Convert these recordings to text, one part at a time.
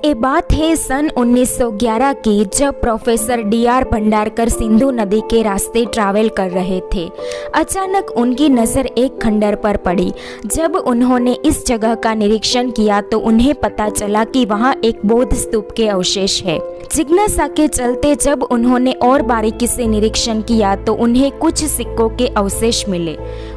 ये बात है सन 1911 की, जब प्रोफेसर D.R. भंडारकर सिंधु नदी के रास्ते ट्रैवल कर रहे थे। अचानक उनकी नज़र एक खंडर पर पड़ी। जब उन्होंने इस जगह का निरीक्षण किया तो उन्हें पता चला कि वहाँ एक बौद्ध स्तूप के अवशेष है। जिज्ञासा के चलते जब उन्होंने और बारीकी से निरीक्षण किया तो उन्हें कुछ सिक्कों के अवशेष मिले।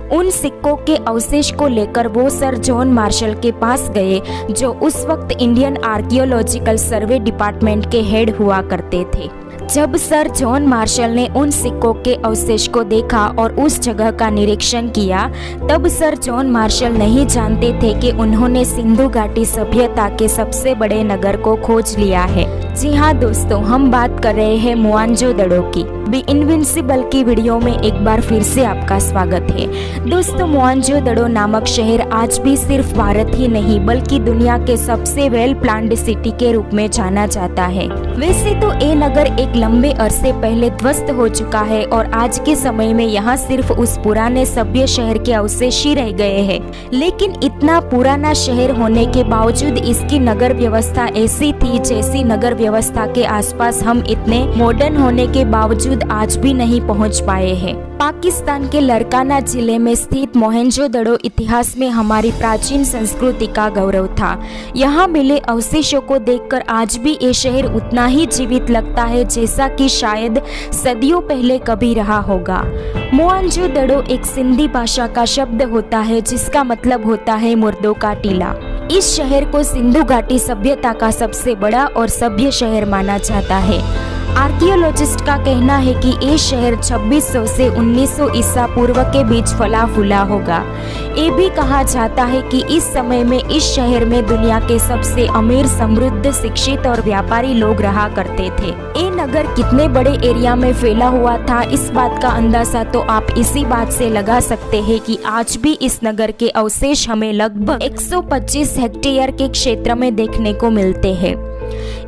उन सिक्कों के अवशेष को लेकर वो सर जॉन मार्शल के पास गए, जो उस वक्त इंडियन आर्कियोलॉजिकल सर्वे डिपार्टमेंट के हेड हुआ करते थे। जब सर जॉन मार्शल ने उन सिक्कों के अवशेष को देखा और उस जगह का निरीक्षण किया, तब सर जॉन मार्शल नहीं जानते थे कि उन्होंने सिंधु घाटी सभ्यता के सबसे बड़े नगर को खोज लिया है। जी हाँ दोस्तों, हम बात कर रहे हैं मोहनजोदड़ो की। बी इनविंसिबल की वीडियो में एक बार फिर से आपका स्वागत है। दोस्तों, मोहनजोदड़ो नामक शहर आज भी सिर्फ भारत ही नहीं बल्कि दुनिया के सबसे वेल प्लान्ड सिटी के रूप में जाना जाता है। वैसे तो ये नगर एक लंबे अरसे पहले ध्वस्त हो चुका है और आज के समय में यहाँ सिर्फ उस पुराने सभ्य शहर के अवशेष ही रह गए हैं। लेकिन इतना पुराना शहर होने के बावजूद इसकी नगर व्यवस्था ऐसी थी जैसी नगर व्यवस्था के आसपास हम इतने मॉडर्न होने के बावजूद आज भी नहीं पहुंच पाए हैं। पाकिस्तान के लरकाना जिले में स्थित मोहनजोदड़ो इतिहास में हमारी प्राचीन संस्कृति का गौरव था। यहाँ मिले अवशेषों को देखकर आज भी ये शहर उतना ही जीवित लगता है जैसा कि शायद सदियों पहले कभी रहा होगा। मोहनजोदड़ो एक सिंधी भाषा का शब्द होता है जिसका मतलब होता है मुर्दों का टीला। इस शहर को सिंधु घाटी सभ्यता का सबसे बड़ा और सभ्य शहर माना जाता है। आर्कियोलॉजिस्ट का कहना है कि ये शहर 2600 से 1900 ईसा पूर्व के बीच फला फूला होगा। ये भी कहा जाता है कि इस समय में इस शहर में दुनिया के सबसे अमीर, समृद्ध, शिक्षित और व्यापारी लोग रहा करते थे। ये नगर कितने बड़े एरिया में फैला हुआ था, इस बात का अंदाजा तो आप इसी बात से लगा सकते हैं कि आज भी इस नगर के अवशेष हमें लगभग 125 हेक्टेयर के क्षेत्र में देखने को मिलते हैं।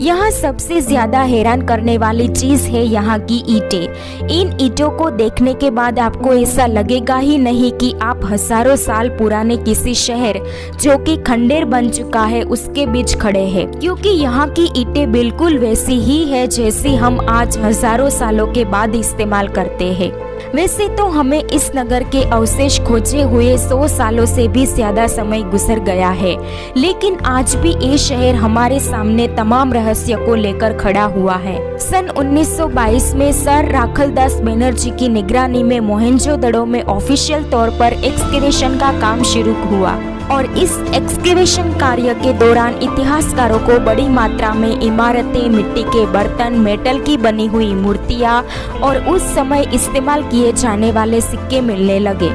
यहाँ सबसे ज्यादा हैरान करने वाली चीज है यहाँ की ईंटें। इन ईंटों को देखने के बाद आपको ऐसा लगेगा ही नहीं कि आप हजारों साल पुराने किसी शहर जो कि खंडेर बन चुका है उसके बीच खड़े हैं, क्योंकि यहाँ की ईंटें बिल्कुल वैसी ही है जैसी हम आज हजारों सालों के बाद इस्तेमाल करते हैं। वैसे तो हमें इस नगर के अवशेष खोजे हुए 100 सालों से भी ज्यादा समय गुजर गया है, लेकिन आज भी ये शहर हमारे सामने तमाम रहस्य को लेकर खड़ा हुआ है। सन 1922 में सर राखलदास बनर्जी की निगरानी में मोहनजोदड़ो में ऑफिशियल तौर पर एक्सकेवेशन का काम शुरू हुआ और इस एक्सकेवेशन कार्य के दौरान इतिहासकारों को बड़ी मात्रा में इमारतें, मिट्टी के बर्तन, मेटल की बनी हुई मूर्तियां और उस समय इस्तेमाल किए जाने वाले सिक्के मिलने लगे।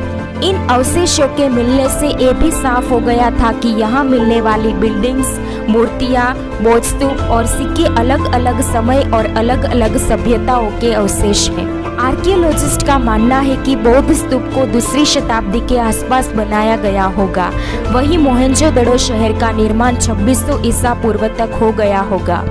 इन अवशेषों के मिलने से ये भी साफ हो गया था कि यहाँ मिलने वाली बिल्डिंग्स, मूर्तियां, बौद्ध स्तूप और सिक्के अलग अलग समय और अलग अलग सभ्यताओं के अवशेष हैं। आर्कियोलॉजिस्ट का मानना है कि बौद्ध स्तूप को दूसरी शताब्दी के आसपास बनाया गया होगा। वहीं मोहनजोदड़ो शहर का निर्माण 2600 ईसा पूर्व तक हो गया होगा।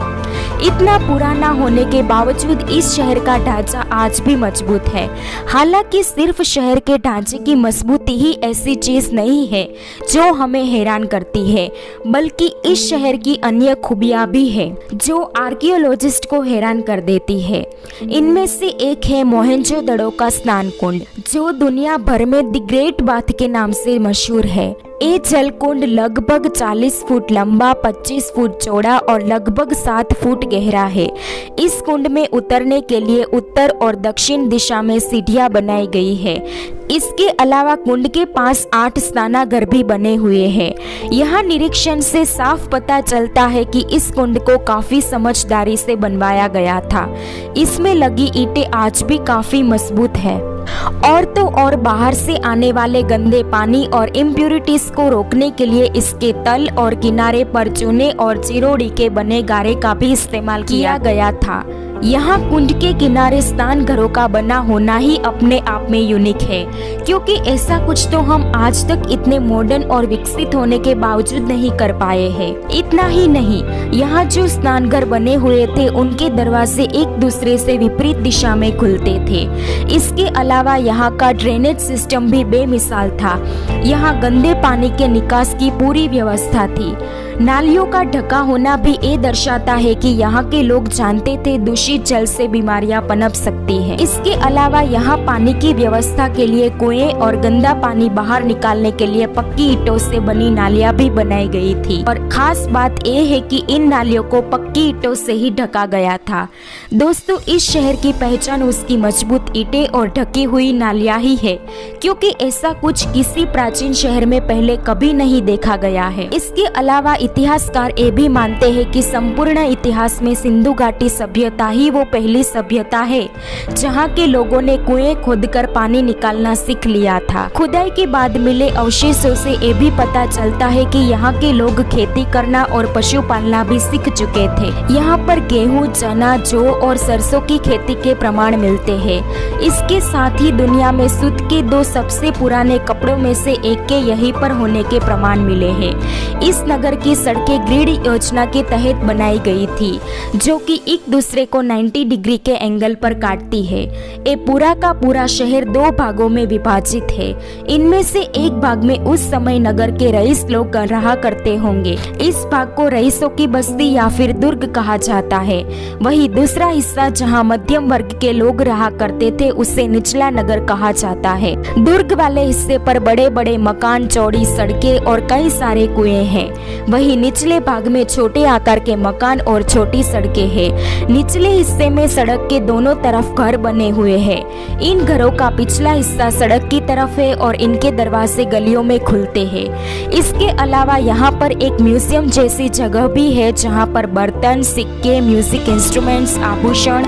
इतना पुराना होने के बावजूद इस शहर का ढांचा आज भी मजबूत है। हालांकि सिर्फ शहर के ढांचे की मजबूती ही ऐसी चीज नहीं है जो हमें हैरान करती है, बल्कि इस शहर की अन्य खूबियां भी है जो आर्कियोलॉजिस्ट को हैरान कर देती है। इनमें से एक है मोहनजोदड़ो का स्नान कुंड, जो दुनिया भर में द ग्रेट बाथ के नाम से मशहूर है। ये जल कुंड लगभग 40 फुट लंबा, 25 फुट चौड़ा और लगभग 7 फुट गहरा है। इस कुंड में उतरने के लिए उत्तर और दक्षिण दिशा में सीढ़ियां बनाई गई है। इसके अलावा कुंड के पास 8 स्नानागार भी बने हुए हैं। यहाँ निरीक्षण से साफ पता चलता है कि इस कुंड को काफी समझदारी से बनवाया गया था। इसमें लगी ईंटें आज भी काफी मजबूत है। और तो और बाहर से आने वाले गंदे पानी और इम्प्यूरिटीज को रोकने के लिए इसके तल और किनारे पर चूने और चिरोड़ी के बने गारे का भी इस्तेमाल किया गया था। यहाँ कुंड के किनारे स्नान घरों का बना होना ही अपने आप में यूनिक है, क्योंकि ऐसा कुछ तो हम आज तक इतने मॉडर्न और विकसित होने के बावजूद नहीं कर पाए हैं। इतना ही नहीं, यहाँ जो स्नान घर बने हुए थे उनके दरवाजे एक दूसरे से विपरीत दिशा में खुलते थे। इसके अलावा यहाँ का ड्रेनेज सिस्टम भी बेमिसाल था। यहाँ गंदे पानी के निकास की पूरी व्यवस्था थी। नालियों का ढका होना भी ये दर्शाता है कि यहाँ के लोग जानते थे दूषित जल से बीमारियां पनप सकती हैं। इसके अलावा यहाँ पानी की व्यवस्था के लिए कुएं और गंदा पानी बाहर निकालने के लिए पक्की ईंटों से बनी नालियां भी बनाई गई थी। और खास बात यह है कि इन नालियों को पक्की ईंटों से ही ढका गया था। दोस्तों, इस शहर की पहचान उसकी मजबूत ईंटें और ढकी हुई नालियां ही है, क्योंकि ऐसा कुछ किसी प्राचीन शहर में पहले कभी नहीं देखा गया है। इसके अलावा इतिहासकार ये भी मानते हैं कि संपूर्ण इतिहास में सिंधु घाटी सभ्यता ही वो पहली सभ्यता है जहाँ के लोगों ने कुएं खोदकर पानी निकालना सीख लिया था। खुदाई के बाद मिले अवशेषों से ये भी पता चलता है कि यहाँ के लोग खेती करना और पशु पालना भी सीख चुके थे। यहाँ पर गेहूं, चना, जौ और सरसों की खेती के प्रमाण मिलते हैं। इसके साथ ही दुनिया में सूत के 2 सबसे पुराने कपड़ों में से एक के यहीं पर होने के प्रमाण मिले हैं। इस नगर की सड़कें ग्रिड योजना के तहत बनाई गई थी, जो कि एक दूसरे को 90 डिग्री के एंगल पर काटती है। ये पूरा का पूरा शहर 2 भागों में विभाजित है। इनमें से एक भाग में उस समय नगर के रईस लोग रहा करते होंगे। इस भाग को रईसों की बस्ती या फिर दुर्ग कहा जाता है। वही दूसरा हिस्सा जहां मध्यम वर्ग के लोग रहा करते थे उसे निचला नगर कहा जाता है। दुर्ग वाले हिस्से पर बड़े बड़े मकान, चौड़ी सड़कें और कई सारे कुएं हैं। वही निचले भाग में छोटे आकार के मकान और छोटी सड़कें हैं। निचले हिस्से में सड़क के दोनों तरफ घर बने हुए हैं। इन घरों का पिछला हिस्सा सड़क की तरफ है और इनके दरवाजे गलियों में खुलते हैं। इसके अलावा यहाँ पर एक म्यूजियम जैसी जगह भी है जहाँ पर बर्तन, सिक्के, म्यूजिक इंस्ट्रूमेंट्स, आभूषण,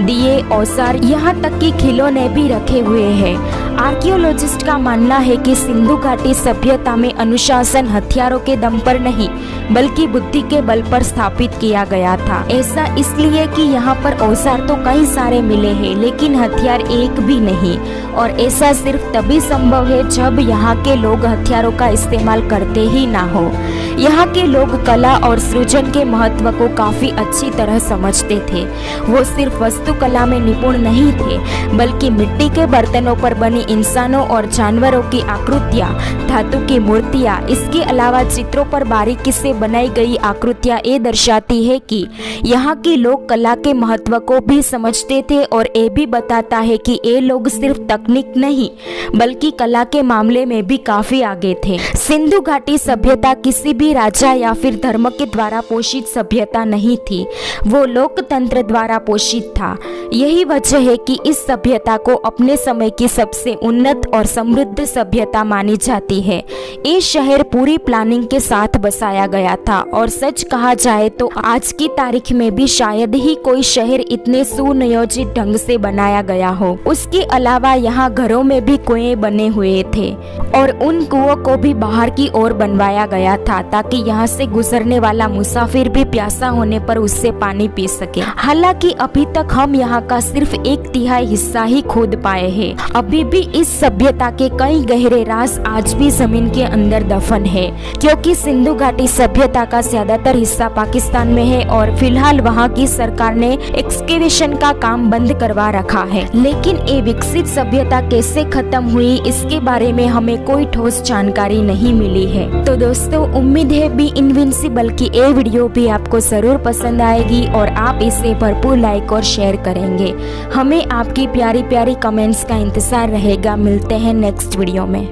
दिए, औजार, यहाँ तक कि खिलौने भी रखे हुए हैं। आर्कियोलॉजिस्ट का मानना है कि सिंधु घाटी सभ्यता में अनुशासन हथियारों के दम पर नहीं बल्कि बुद्धि के बल पर स्थापित किया गया था। ऐसा इसलिए कि यहाँ पर औजार तो कई सारे मिले हैं लेकिन हथियार एक भी नहीं, और ऐसा सिर्फ तभी संभव है जब यहाँ के लोग हथियारों का इस्तेमाल करते ही ना हो। यहाँ के लोग कला और सृजन के महत्व को काफी अच्छी तरह समझते थे। वो सिर्फ वास्तुकला में निपुण नहीं थे बल्कि मिट्टी के बर्तनों पर बनी इंसानों और जानवरों की आकृतियाँ, धातु की मूर्तियाँ, इसके अलावा चित्रों पर बारीकी से बनाई गई आकृतियाँ ये दर्शाती है कि यहाँ के लोग कला के महत्व को भी समझते थे। और ये भी बताता है कि ये लोग सिर्फ तकनीक नहीं बल्कि कला के मामले में भी काफी आगे थे। सिंधु घाटी सभ्यता किसी भी राजा या फिर धर्म के द्वारा पोषित सभ्यता नहीं थी, वो लोकतंत्र द्वारा पोषित था। यही वजह है कि इस सभ्यता को अपने समय की सबसे उन्नत और समृद्ध सभ्यता मानी जाती है। ये शहर पूरी प्लानिंग के साथ बसाया गया था और सच कहा जाए तो आज की तारीख में भी शायद ही कोई शहर इतने सुनियोजित ढंग से बनाया गया हो। उसके अलावा यहाँ घरों में भी कुएं बने हुए थे और उन कुओं को भी बाहर की ओर बनवाया गया था ताकि यहाँ से गुजरने वाला मुसाफिर भी प्यासा होने पर उससे पानी पी सके। हालांकि अभी तक हम यहाँ का सिर्फ 1/3 हिस्सा ही खोद पाए हैं। अभी भी इस सभ्यता के कई गहरे राज आज भी जमीन के अंदर दफन है, क्योंकि सिंधु घाटी सभ्यता का ज्यादातर हिस्सा पाकिस्तान में है और फिलहाल वहाँ की सरकार ने एक्सकेवेशन का काम बंद करवा रखा है। लेकिन ये विकसित सभ्यता कैसे खत्म हुई इसके बारे में हमें कोई ठोस जानकारी नहीं मिली है। तो दोस्तों, उम्मीद है बी इनविंसिबल की ये वीडियो भी आपको जरूर पसंद आएगी और आप इसे भरपूर लाइक और शेयर करेंगे। हमें आपकी प्यारी प्यारी कमेंट्स का इंतजार रहेगा। मिलते हैं नेक्स्ट वीडियो में।